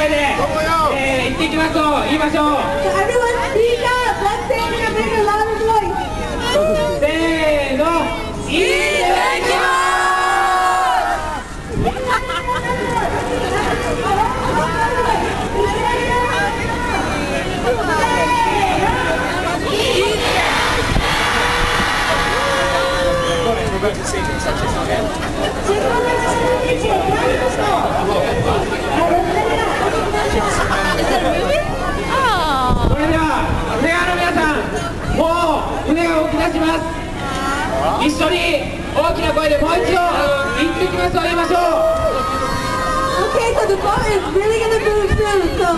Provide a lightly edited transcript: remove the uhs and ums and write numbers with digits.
声で、言っていきますと言いましょう。せーの、いってきます。それでは船川の皆さん、もう船が動き出します。一緒に大きな声でもう一度行ってきますと言いましょう。Okay, so the boat is really gonna move soon, so